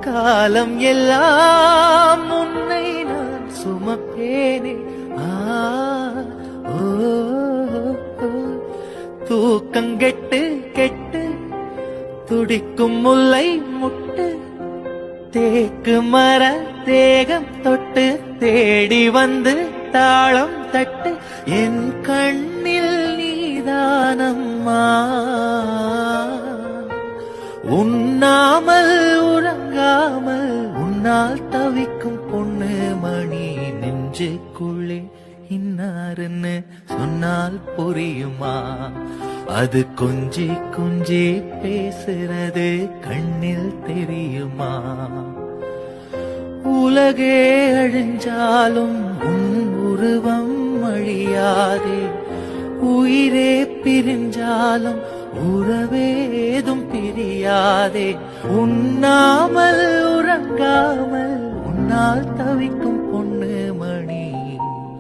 காலம் எல்லாம் உன்னை நான் சுமப்பேனே. ஓ தூக்கங்கெட்டு கெட்டு துடிக்கும் முல்லை முட்டு தேக்கு மர தேகம் தொட்டு தேடி வந்து தாளம் தட்டு என் கண்ணில் நீதானம்மா. உண்ணாமல் உறங்காமல் உன்னால் தவிக்கும் பொண்ணு மணி நெஞ்சுக்குள்ளே இன்னாருன்னு சொன்னால் புரியுமா? அது கொஞ்சி கொஞ்சி பேசுறது கண்ணில் தெரியுமா? உலகே அழிஞ்சாலும் உன் உருவம் அழியாதே, உயிரே பிரிஞ்சாலும் உறவேதும் பிரியாதே. உண்ணாமல்